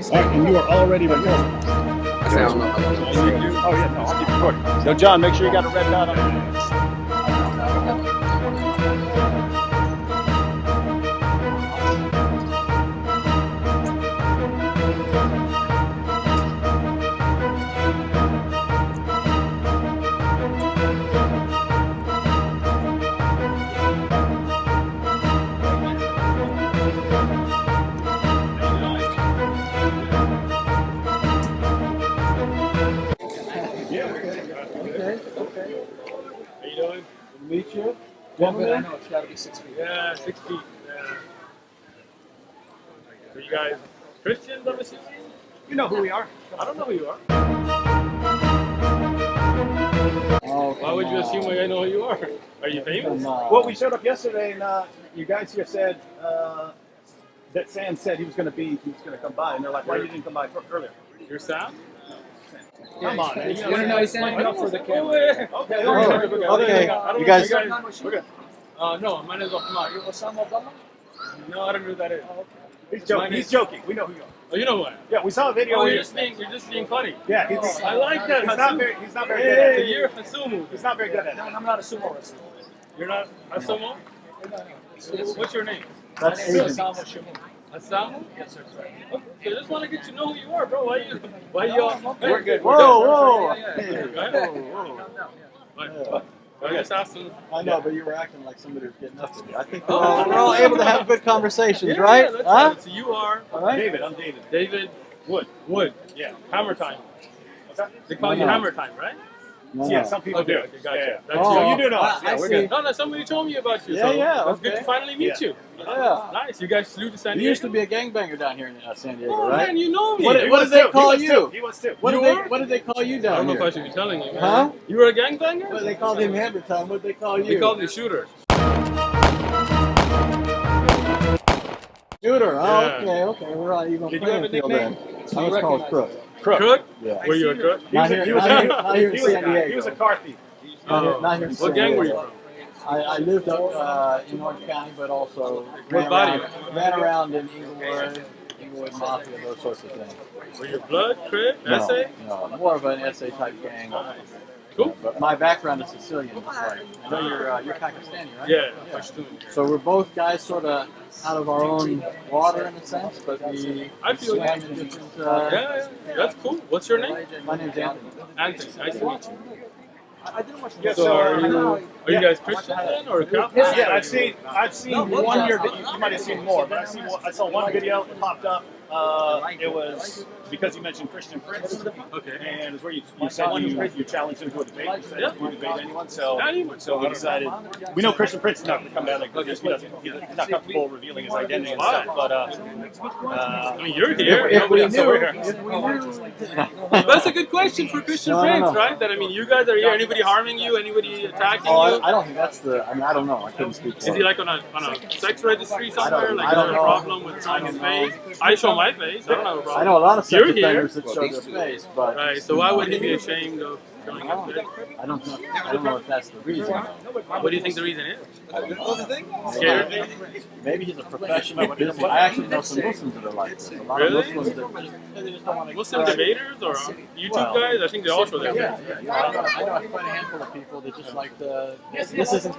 And you are already recording. I say I don't know how long. Oh yeah, no, I'll keep recording. So John, make sure you got a red dot on it. Okay. How you doing? Meet you. Well, but I know it's got to be 6 feet. Yeah, 6 feet. Yeah. So you guys Christians, I'm assuming? You know who we are. I don't know who you are. Oh, Why would you assume I know who you are? Are you famous? Well, we showed up yesterday, and you guys here said that Sam said he was going to come by, and they're like, "Why you didn't come by earlier?" You're Sam? Come on, man. You want to know he's standing up for the camera? Okay. Okay. You guys. We're good. No, my name is Uthman. You Osama Obama? No, I don't know who that is. He's joking. He's joking. We know who you are. Oh, you know who I am? Yeah, we saw a video. Oh, where you're just being funny. Yeah, I like that. He's not very good at it. You're a Hasumu. He's not very good at it. No, I'm not a sumo wrestler. You're not Hasumu? What's your name? My name is Osama Shimon. Hasamu? Yes, sir. Okay, I just want to get to know who you are, bro. Why you all? We're good. Whoa. I just asked him. I know, but you were acting like somebody was getting up to me. I think we're all able to have good conversations, right? That's Huh? right. So you are All right. David, I'm David. David Wood. Yeah. Hammer Time. What's that? They call you Hammer Time, right? No, Yeah, no. some people Okay, do. okay, gotcha. Yeah. That's Oh, you. You do know. I Yeah, we're see. good. No, somebody told me about you. Yeah, so yeah, It's good okay. to finally meet you. Yeah. Nice. You guys flew to San You Diego? used to be a gangbanger down here in San Diego, Oh, right? man, you know me. What did they call you? He was too. What You did were? What did they call you I don't down know if I here? should be telling you. Man. Huh? You were a gangbanger? Well, they called him Hammer Time. What did they call you? We called me Shooter. Shooter. Oh, Yeah. okay. We're on even Did you have a playing field then. nickname? I was called Crook. Crook? Yeah. Were you a crook? Not here, He was not here in he was San Diego. He was a car thief. Not here in San What gang were you Diego. from? I lived up in Orange County, but also What body? ran around in Inglewood Mafia, those sorts of things. Were you blood, crib, No, essay? no, more of an essay type gang. Cool. But my background is Sicilian. Just like, I know you're Pakistani, right? Yeah. So we're both guys sort of out of our own water in a sense, but we I feel you. swam in different. Yeah, that's cool. What's your name? My name's Anthony. Anthony. Nice to meet you. Yes, So are sir. you guys Christian then, or Catholic? Yeah, I've seen one year. You might have seen more, but I saw one video that popped up. It was because you mentioned Christian Prince. Okay. And it's where you said you challenged him to a debate. You said you debate anyone. So Anyone. so we decided. We know Christian Prince is not going to come down like this. He's not comfortable revealing his identity and stuff. But I mean, you're here. If we Nobody else knew, over here. if we knew. That's a good question for Christian No, friends, no. right? That I mean, you guys are here. Anybody harming you? Anybody attacking Oh, you? I don't think that's the. I mean, I don't know. I couldn't speak for Is he him. like on a sex registry somewhere? Like, I is don't there a know. problem with showing his face? I show my face. I don't have a problem. I know a lot of sex You're here. offenders that show their face, but Right. So why would he be ashamed of showing his face? I don't know. I don't know if that's the reason. What do you think the reason is? Maybe, maybe he's a professional busy. I actually know some Muslims that are like this. A lot Really? of Muslims that they just don't want to. Muslim debaters or YouTube guys? I think they all show their Yeah, face. yeah. I know quite a handful of people that just like the. This isn't.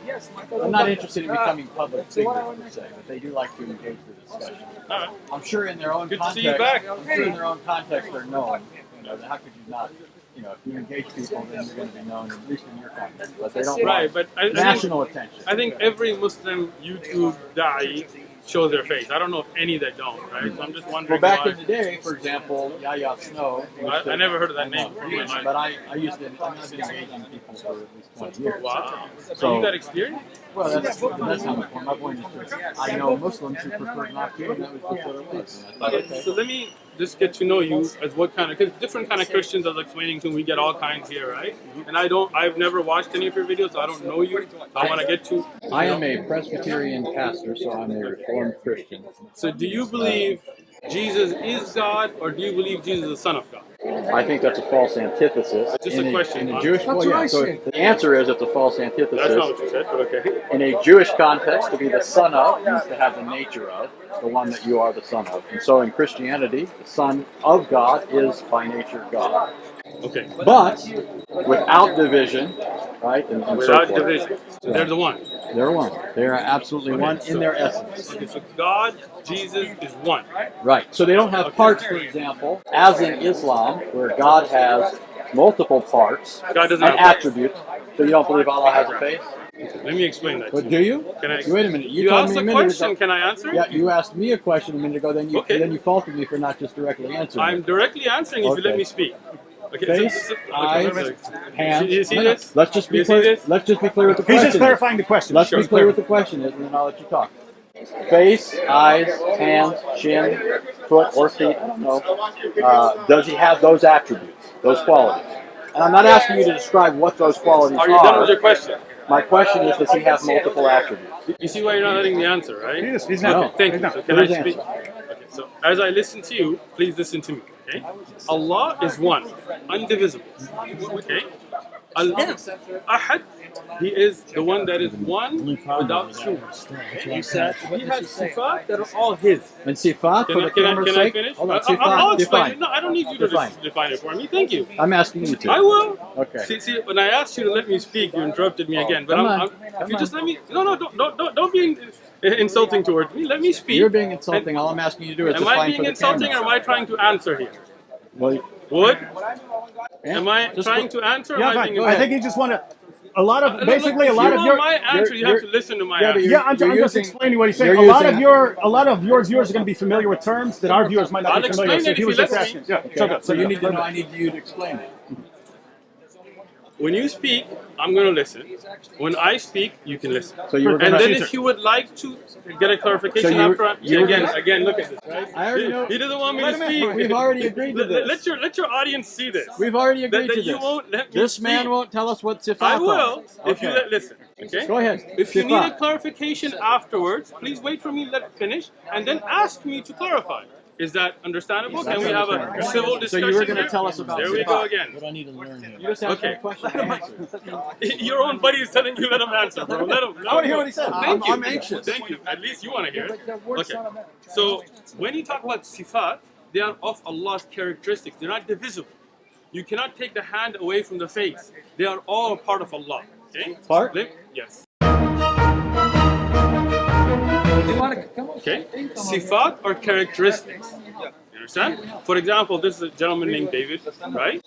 I'm not interested in becoming public figures per se, but they do like to engage the discussion. All right. I'm sure in their own Good to context. see you back. I'm sure in their own context they're known. You know, how could you not? You know, if you engage people, then you're going to be known, at least in your context. But they don't Right, want but I think, national attention. I think every Muslim YouTube da'i shows their face. I don't know if any that don't, right? So I'm just Well, wondering back why. in the day, for example, Yahya Snow. I never heard of that I name. know, but I used to. I've been engaging people for at least 20 years. Wow. So So- you got experience? Well, that's not my point. My point is just I know Muslims who prefer not to, and that was just what it was. And I thought, Okay, so let me just get to know you as what kind of, because different kind of Christians, I was explaining to, we get all kinds here, right? And I've never watched any of your videos, so I don't know you. I want to get to. I am a Presbyterian pastor, so I'm a Reformed Christian. So do you believe Jesus is God, or do you believe Jesus is the Son of God? I think that's a false antithesis. Just a question, In huh? a Jewish, well, yeah, so the answer is it's a false That's not antithesis. what you said, but okay. In a Jewish context, to be the son of means to have the nature of. the one that you are the son of. And so in Christianity, the son of God is by nature God. Okay. But without division, right? And so Without forth. division. So they're the one. They're one. They are absolutely Okay, one in so- their essence. Okay, so God, Jesus is one. Right. So they don't have Okay. parts, for example, as in Islam, where God has multiple parts God doesn't and have parts. attributes. So you don't believe Allah has a face? Let me explain that. But do you? Can I? Wait a minute. You told asked me a a minute question. ago. Can I answer? Yeah, you asked me a question a minute ago. Then you Okay. then you faulted me for not just directly answering. I'm directly answering if you let Okay. me speak. Okay. Face, eyes, hands. You see No, no. this? Let's just be You see clear. this? Let's just be clear with the He's question. just clarifying the question. Let's Sure. be clear with the question, and then I'll let you talk. Face, eyes, hands, chin, foot, or feet. I don't know. Does he have those attributes, those qualities? And I'm not asking you to describe what those qualities Are you done with your question? My question is, does he have multiple attributes? You see why you're not letting me answer, right? He's No. not. Thank He's you. not. So can I Please speak? answer. Okay, so as I listen to you, please listen to me. Okay? Allah is one, undivisible. Okay? Al-Ahad, He is the one that is one without two. You said He has sifat that are all His. And sifat, for the camera's Can I sake. finish? Hold on, I'll sifat, explain define. it. No, I don't need you to define it for me. Thank you. I'm asking you to. I will. Okay. See, when I asked you to let me speak, you interrupted me again. But Come I'm, on. if you just let me, no, don't be insulting towards me. Let me speak. You're being insulting. All I'm asking you to do is Am I define being for the insulting, or camera. am I trying to answer here? Well, Would? yeah, Am I just trying go- to answer? Or Yeah, am I fine. being I think you just want to. A lot of basically a lot if of you your. want my answer, you have to listen to my Yeah, but answer. Yeah, I'm just using- explaining what he's saying. you're A lot using- of your viewers are going to be familiar with terms that our viewers might not I'll be familiar with. explain So it he if was you just let asking. me. Yeah, Okay, so you need to know. I need you to explain it. When you speak, I'm going to listen. When I speak, you can listen. So you were And gonna. then if you would like to get a clarification So you- after, you were again, gonna- again, look at this, right? I already know. He doesn't want me to speak. We've already agreed to this. Let your audience see this. We've already agreed that to you this. won't let me This speak. man won't tell us what sifat I are. will if you Okay. listen. Okay. Go ahead. If you need a Sifat. clarification afterwards, please wait for me to let it finish and then ask me to clarify. Is that understandable? Can we have a civil So discussion you were going to here? tell us about There we sifat. go again. what I need to learn here. You just asked me Okay. a question. I answered. Your own buddy is telling you let him answer, bro. Let him. I want to hear what he said. Thank you. I'm anxious. Thank you. At least you want to hear it. Okay. So when you talk about sifat, they are of Allah's characteristics. They're not divisible. You cannot take the hand away from the face. They are all part of Allah. Okay? Part? Yes. You want to come on? Okay? Sifat are characteristics. You understand? For example, this is a gentleman named David, right?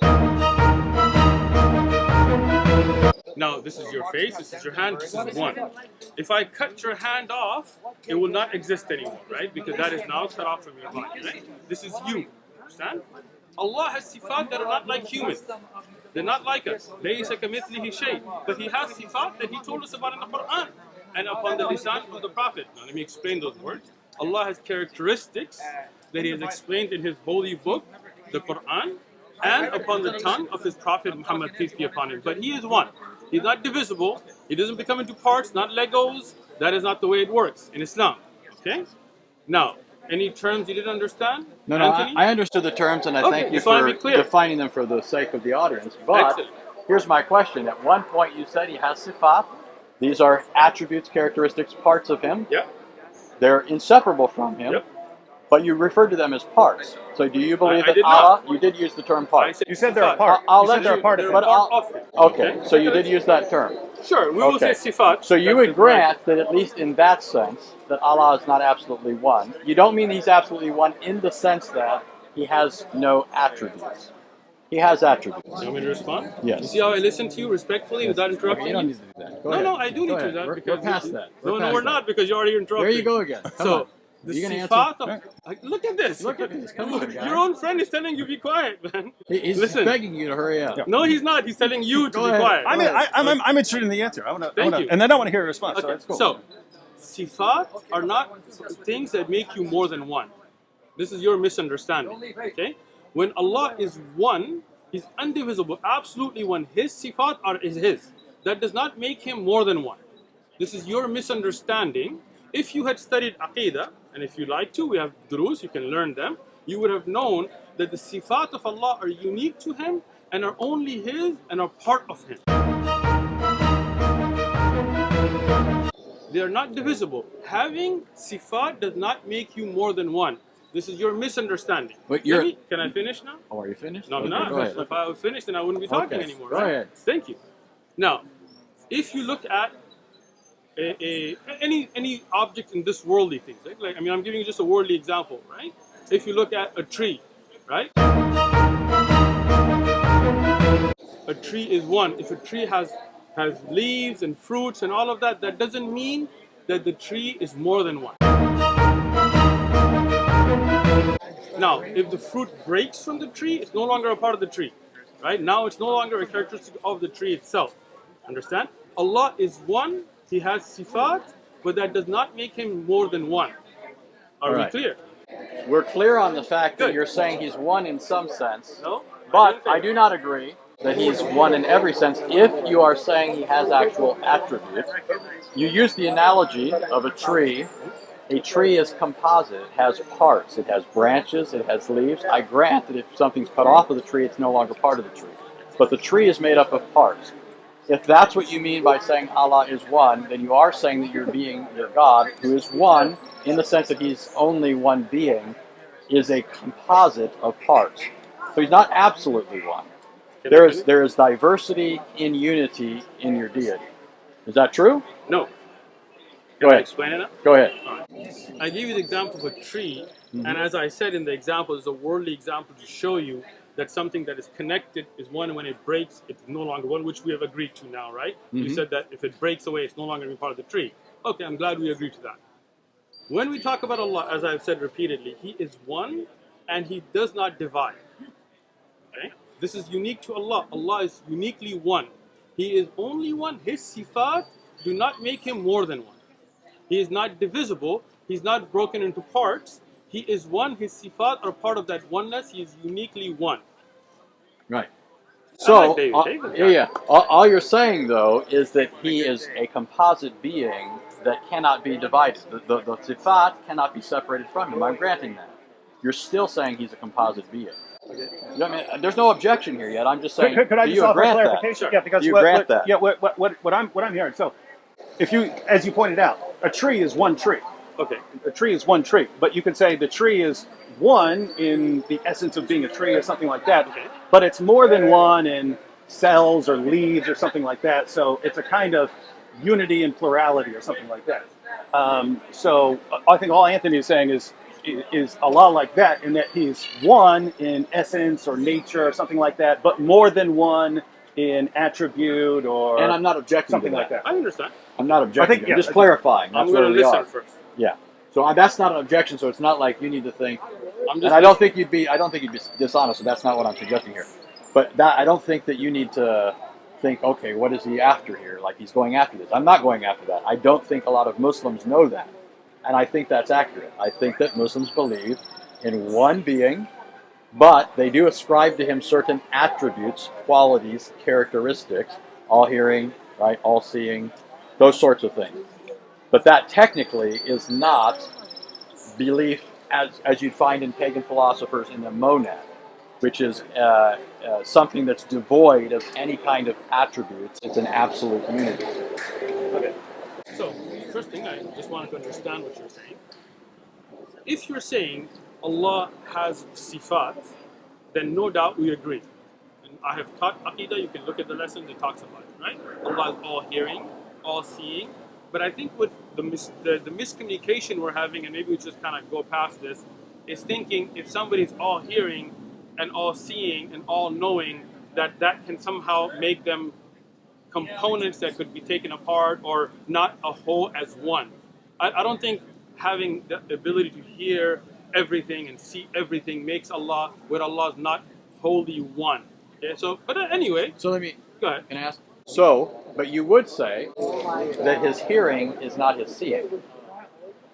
Now, this is your face, this is your hand, this is one. If I cut your hand off, it will not exist anymore, right? Because that is now cut off from your body, right? This is you. Understand? Allah has sifat that are not like humans. They're not like us. لَيْسَ كَمِثْلِهِ شَيْءٍ. But He has sifat that He told us about in the Quran and upon the lisan of the Prophet. Now let me explain those words. Allah has characteristics that He has explained in His holy book, the Quran, and upon the tongue of His Prophet Muhammad, peace be upon him. But He is one. He's not divisible. He doesn't become into parts, not Legos. That is not the way it works in Islam. Okay? Now, any terms you didn't understand? No, Anthony? I understood the terms, and I Okay, thank you just wanna for be clear. defining them for the sake of the audience. But Excellent. here's my question. At one point you said he has sifat. These are attributes, characteristics, parts of him. Yep. They're inseparable from him. Yep. But you referred to them as parts. So do you believe I that did Allah, not. you did use the term part. You said they're a sifat. part. I'll You let said they're you- a part of They're it. a part of it. Okay, so you did use that term. Sure, we will Okay. say sifat. So you would grant that at least in that sense, that Allah is not absolutely one. You don't mean He's absolutely one in the sense that He has no attributes. He has attributes. You want me to respond? Yes. You see how I listen to you respectfully without interrupting You don't you? need to do that. Go No, ahead. no, I do Go need to ahead. do that We're because past that. No, past we're that. not because you already interrupted. There you go again. Come So on. the You gonna sifat answer? of look at this. Look at this. Come on, guy. Your own friend is telling you be quiet, man. He's Listen. begging you to hurry up. No, he's not. He's telling you to Go be ahead. quiet. I'm interested in the answer. I want to. Thank you. And I don't want to hear a response. So Okay, that's cool. so sifat are not things that make you more than one. This is your misunderstanding. Okay? When Allah is one, He's undivisible, absolutely one. His sifat is His. That does not make Him more than one. This is your misunderstanding. If you had studied Aqidah, and if you like to, we have durus, you can learn them, you would have known that the sifat of Allah are unique to Him and are only His and are part of Him. They are not divisible. Having sifat does not make you more than one. This is your misunderstanding. But you're. Can I finish now? Oh, are you finished? No, I'm Okay, not. go ahead. If I was finished, then I wouldn't be talking Okay, anymore. go Right? ahead. Thank you. Now, if you look at any object in this worldly things, right? Like, I mean, I'm giving you just a worldly example, right? If you look at a tree, right? A tree is one. If a tree has leaves and fruits and all of that, that doesn't mean that the tree is more than one. Now, if the fruit breaks from the tree, it's no longer a part of the tree, right? Now it's no longer a characteristic of the tree itself. Understand? Allah is one. He has sifat, but that does not make him more than one. Are we clear? We're clear on the fact that Good. you're saying he's one in some sense. No? But I do not agree that he's one in every sense. If you are saying he has actual attributes, you use the analogy of a tree. A tree is composite. It has parts. It has branches. It has leaves. I grant that if something's cut off of the tree, it's no longer part of the tree. But the tree is made up of parts. If that's what you mean by saying Allah is one, then you are saying that your God, who is one, in the sense that he's only one being, is a composite of parts. So he's not absolutely one. There is diversity in unity in your deity. Is that true? No. Go ahead. Explain it now? Go ahead. I gave you the example of a tree, and as I said in the example, it's a worldly example to show you that something that is connected is one, and when it breaks, it's no longer one, which we have agreed to now, right? You said that if it breaks away, it's no longer going to be part of the tree. Okay, I'm glad we agreed to that. When we talk about Allah, as I've said repeatedly, He is one, and He does not divide. Okay? This is unique to Allah. Allah is uniquely one. He is only one. His sifat do not make Him more than one. He is not divisible. He's not broken into parts. He is one. His sifat are part of that oneness. He is uniquely one. Right. So, Yeah. all you're saying, though, is that he is a composite being that cannot be divided. The sifat cannot be separated from him. I'm granting that. You're still saying he's a composite being. You know what I mean? There's no objection here yet. I'm just saying, Could I do just you offer grant clarification? that? Yeah, because Do you grant that? Yeah, what I'm hearing. So, if you, as you pointed out, a tree is one tree. Okay. A tree is one tree, but you could say the tree is one in the essence of being a tree or something like that. Okay. But it's more than one in cells or leaves or something like that. So it's a kind of unity and plurality or something like that. So I think all Anthony is saying is Allah like that, in that he's one in essence or nature or something like that, but more than one in attribute or And I'm not objecting something to like that. I understand. I'm not objecting. yeah, I'm just clarifying. That's I'm going where to we listen are. first. Yeah. So that's not an objection. So it's not like you need to think. I'm just And I don't think you'd be dishonest. So that's not what I'm suggesting here. But I don't think that you need to think, okay, what is he after here? Like he's going after this. I'm not going after that. I don't think a lot of Muslims know that. And I think that's accurate. I think that Muslims believe in one being, but they do ascribe to him certain attributes, qualities, characteristics, all hearing, right, all seeing, those sorts of things. But that technically is not belief as you'd find in pagan philosophers in the monad, which is something that's devoid of any kind of attributes. It's an absolute unity. Okay. So, first thing, I just wanted to understand what you're saying. If you're saying Allah has sifat, then no doubt we agree. And I have taught Aqidah, you can look at the lessons, it talks about it, right? Allah is all hearing, all seeing. But I think with the miscommunication we're having, and maybe we just kind of go past this, is thinking if somebody's all hearing and all seeing and all knowing, that can somehow make them components that could be taken apart or not a whole as one. I don't think having the ability to hear everything and see everything makes Allah, where Allah is not wholly one. Okay, so, but anyway. So let me, go ahead. can I ask? So, but you would say that his hearing is not his seeing.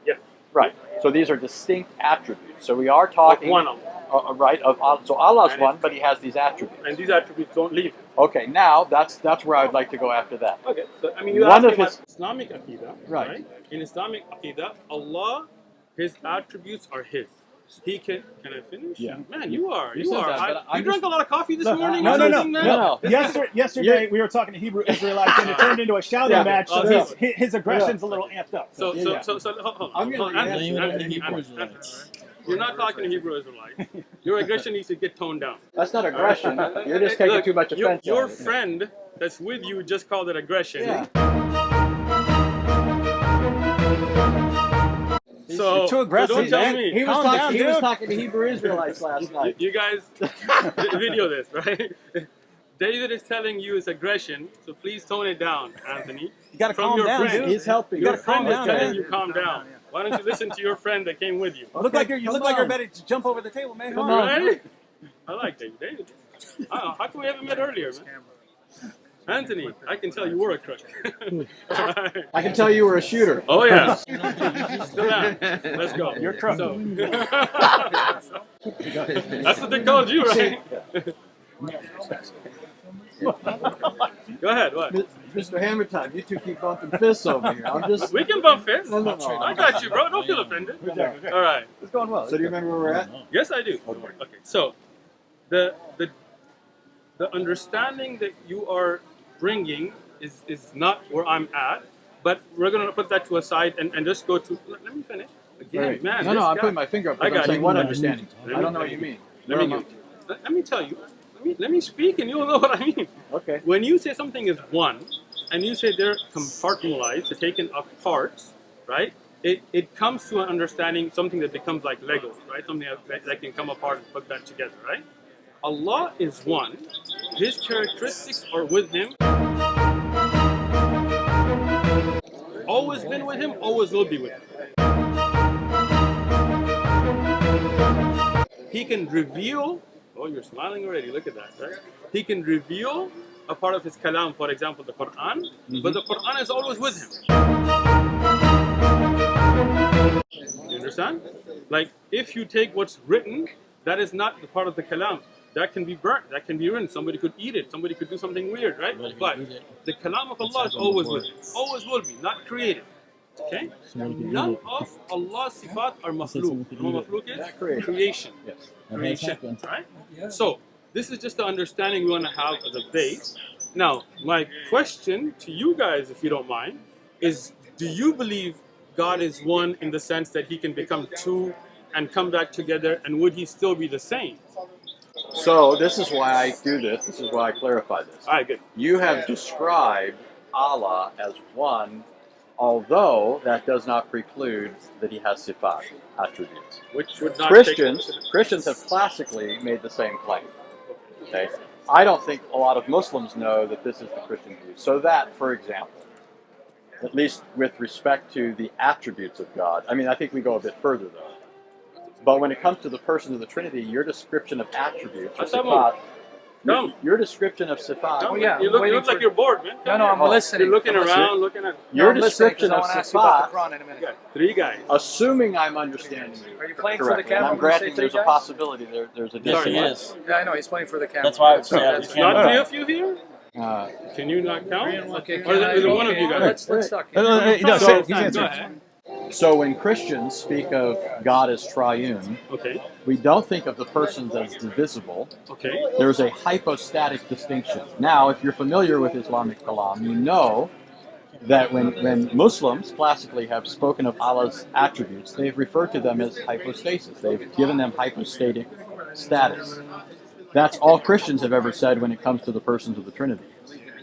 Yeah. Right. So these are distinct attributes. So we are talking. One of them. Right. So Allah's one, but he has these attributes. And these attributes don't leave him. Okay. Now that's where I would like to go after that. Okay. So, I mean, you One asked me of about his- Islamic Aqidah, Right. right? In Islamic Aqidah, Allah, His attributes are His. he can I finish? Yeah. Man, you You said that, but you drank a lot of coffee this morning? No, or no, no, something, man? no. Yesterday we were talking to Hebrew Israelites, and it turned into a shouting Yeah. match. So Yeah. his aggression's a little amped up. So Yeah. hold on. I'm gonna Anthony, blame it on the Anthony, Hebrew Anthony, Israelites. You're not talking to Hebrew Israelites. Your aggression needs to get toned down. That's not aggression. You're just taking Look, too much offense. Your on it. friend that's with you just called it aggression. Yeah. So, Too aggressive, so don't tell man. me. He was Calm talking. down, He was dude. talking to Hebrew Israelites last night. You guys video this, right? David is telling you it's aggression, so please tone it down, Anthony. You gotta From calm your down, friend. dude. He's helping. Your gotta friend calm is down, telling man. you calm down. Why don't you listen to your friend that came with you? Look like you're come ready on. to jump over the table, man. Come on. Right? I like David. David. I don't know. How come we haven't met earlier, man? Anthony, I can tell you were a crush. I can tell you were a shooter. Oh yeah. Still am. Let's go. You're a crook. So, that's what they called you, right? Go ahead. What? Mr. Hammer Time, you two keep bumping fists over here. I'm just. We can bump fists. No. I got you, bro. Don't feel offended. All right. It's going well. So do you remember where we're at? Yes, I do. Okay. So, the understanding that you are bringing is not where I'm at, but we're gonna put that to a side and just go to. Let me finish. Again, Right. man. No, this I'm guy- putting my finger up. I I'm got saying you. what understanding? Let I me- don't know what you mean. Let me tell you. Let me speak, and you'll know what I mean. Okay. When you say something is one, and you say they're compartmentalized, they're taken apart, right? It comes to an understanding, something that becomes like Lego, right? Something that can come apart and put that together, right? Allah is one. His characteristics are with Him. Always been with Him, always will be with Him. He can reveal. Oh, you're smiling already. Look at that, right? He can reveal a part of His kalam, for example, the Quran, but the Quran is always with Him. You understand? Like, if you take what's written, that is not the part of the kalam. That can be burnt. That can be ruined. Somebody could eat it. Somebody could do something weird, right? But the kalam of Allah is always with Him. Always will be, not created. Okay? None of Allah's sifat are makhluk. You know what makhluk is? Creation. Yes. Creation. Right? So, this is just the understanding we want to have as a base. Now, my question to you guys, if you don't mind, is do you believe God is one in the sense that He can become two and come back together, and would He still be the same? So this is why I do this. This is why I clarify this. All right, good. You have described Allah as one, although that does not preclude that He has sifat, attributes. Which would not Christians have classically made the same claim. Okay, I don't think a lot of Muslims know that this is the Christian view. So that, for example, at least with respect to the attributes of God, I mean, I think we go a bit further though. But when it comes to the persons of the Trinity, your description of attributes, or sifat, your description of sifat, No, you look like you're bored, man. No, I'm listening. You're looking around, looking at. your description of I want to ask you about the sifat, Quran in a minute. Yeah, 3 guys. assuming I'm understanding you Are you playing for the correctly, and camera I'm when you say granting three there's a guys? possibility there's a Yes, he difference. is. Yeah, I know. He's playing for the camera. That's why I would say That's I Not can't. 3 of you here? Can you not count? Okay, Or is it one of you guys? Let's talk. No, So, he's go answering. ahead. So when Christians speak of God as triune, Okay. we don't think of the persons as divisible. Okay. There's a hypostatic distinction. Now, if you're familiar with Islamic kalam, you know that when Muslims classically have spoken of Allah's attributes, they've referred to them as hypostasis. They've given them hypostatic status. That's all Christians have ever said when it comes to the persons of the Trinity.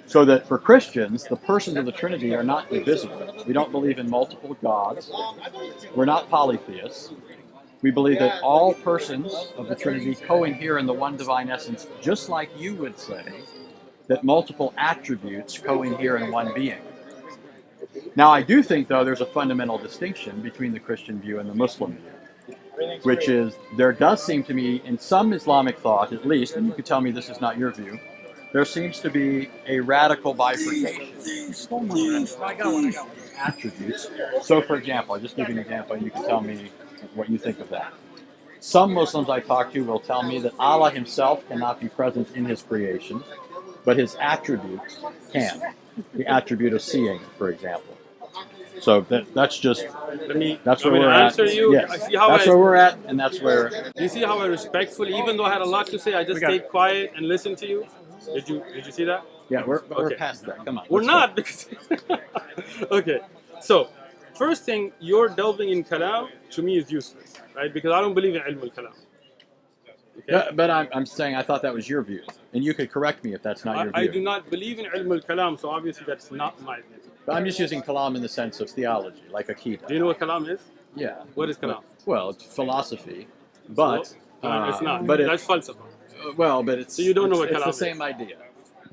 So that for Christians, the persons of the Trinity are not divisible. We don't believe in multiple gods. We're not polytheists. We believe that all persons of the Trinity co-inhere in the one divine essence, just like you would say that multiple attributes co-inhere in one being. Now, I do think, though, there's a fundamental distinction between the Christian view and the Muslim view, which is there does seem to me, in some Islamic thought at least, and you could tell me this is not your view, there seems to be a radical bifurcation attributes. So, for example, I'll just give you an example, and you can tell me what you think of that. Some Muslims I talk to will tell me that Allah Himself cannot be present in His creation, but His attributes can. The attribute of seeing, for example. So that's just Let me. that's I'm where going we're to at. answer you. Yes, See how that's I. where we're at, and that's where. Do you see how I respectfully, even though I had a lot to say, I just stayed quiet and listened to you? Did you see that? Yeah, we're Okay. past that. Come on. We're let's go. not because. Okay. So, first thing, you're delving in kalam to me is useless, right? Because I don't believe in ilm al-kalam. Okay? Yeah, but I'm saying I thought that was your view, and you could correct me if that's not your view. I do not believe in ilm al-kalam, so obviously that's not my view. But I'm just using kalam in the sense of theology, like akida. Do you know what kalam is? Yeah. What is kalam? Well, it's philosophy, but No, it's not. But That's falsafa. well, but it's So you don't know what it's kalam the is. same idea.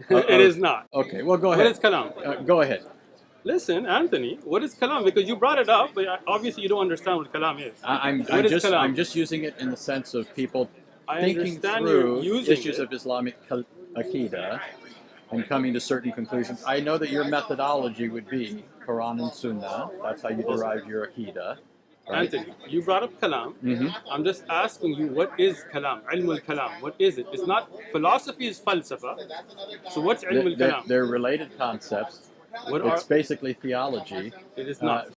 It is not. Okay, well, go What ahead. is kalam? Go ahead. Listen, Anthony, what is kalam? Because you brought it up, but obviously you don't understand what kalam is. I'm What is kalam? I'm just using it in the sense of people I thinking understand through you're using issues it. of Islamic akida and coming to certain conclusions. I know that your methodology would be Quran and Sunnah. That's how you derive your akida. Right? Anthony, you brought up kalam. Mm-hmm. I'm just asking you, what is kalam? Ilm al-kalam. What is it? It's not, philosophy is falsafa. So what's ilm al-kalam? They're related concepts. What are, It's basically theology. it is not.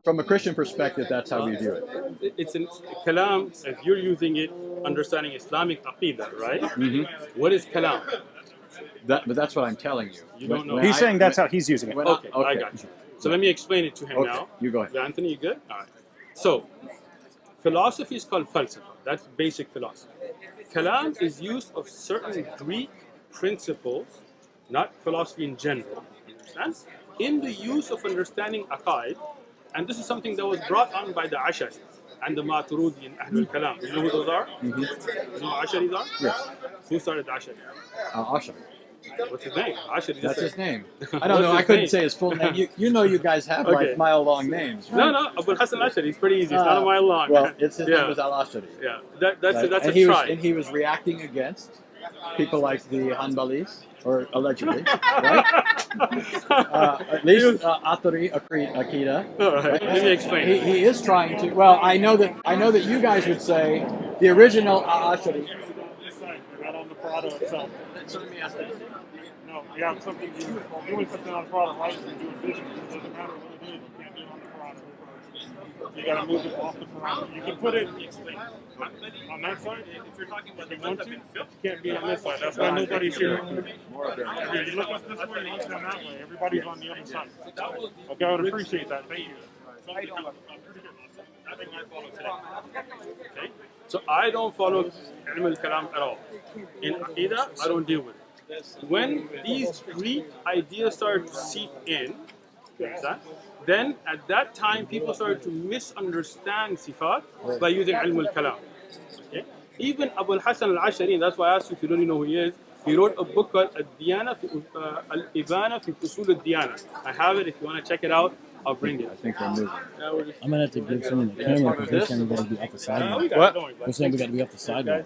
From a Christian perspective, that's how we view it. It's in kalam, if you're using it, understanding Islamic aqidah, right? Mm-hmm. What is kalam? But that's what I'm telling you. You don't know. He's saying that's how he's using it. Okay, I got you. So let me explain it to him Okay, now. you go ahead. Anthony, you good? All right. So, philosophy is called falsafa. That's basic philosophy. Kalam is used of certain Greek principles, not philosophy in general, understand? In the use of understanding aqaid, and this is something that was brought on by the Ashari and the Maturidi and Ahlul Kalam. You know who those are? Mm-hmm. You know who Asharis are? Yes. Who started the Ashari? Ashar. What's his name? Ashari. That's his name. I don't know. I couldn't say his full name. You know, you guys have Okay. like mile-long names. Right? No, Abul Hassan Ashari. It's pretty easy. It's not a mile long. Well, his name Yeah. was Al-Ashari. Yeah, that's Right? a try. And he was reacting against people like the Hanbalis, or allegedly, right? At least Atari Akida. All right, let me explain. He is trying to. Well, I know that you guys would say the original Ashari. Not on the product itself. So let me ask this. No, you have something doing something on the product, right? You're doing business. It doesn't matter what it is. You can't do it on the product. You gotta move it off the product. You can put it on that side. If you're talking about the one two, you can't be on this side. That's why nobody's here. You look us this way, you look them that way. Everybody's on the other side. Okay, I would appreciate that. Thank you. I think I follow today. Okay? So I don't follow ilm al-kalam at all. In Aqidah, I don't deal with it. When these Greek ideas started to seep in, then at that time people started to misunderstand sifat by using ilm al-kalam. Okay? Even Abu al-Hasan al-Ashari, and that's why I asked you if you don't know who he is, he wrote a book called Al-Ibana fi Usul al-Diyana. I have it. If you want to check it out, I'll bring it. I think we're moving. I'm gonna have to give someone the camera because they're saying we gotta be off the sideline. What? They're saying we gotta be off the sideline.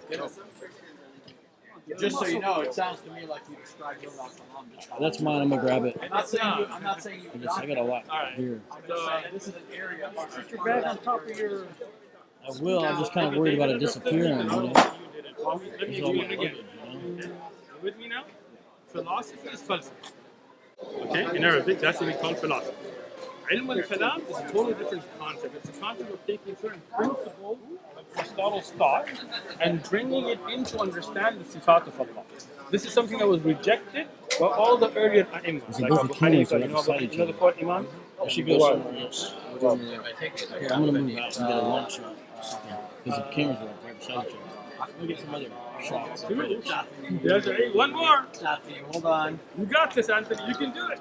Just so you know, it sounds to me like you described your That's mine. I'm gonna grab it. I'm not saying you. I got a lot here. I'm just saying this is an area. Put your bag on top of your. I will. I'm just kind of worried about it disappearing. You know? Let me It's all explain my again. luggage, you know? With me now? Philosophy is falsafa. Okay? In Arabic, that's what we call philosophy. Ilm al-kalam is a totally different concept. It's a concept of taking certain principles of Aristotle's thought and bringing it in to understand the sifat of Allah. This is something that was rejected by all the earlier Imams, like Abu Hanifa, you know the four Imams? I should go somewhere else. Here, I'm gonna move out and get a long shot. Because the cameras are right beside each other. I'm gonna get some other shots. One more! Hold on. You got this, Anthony. You can do it.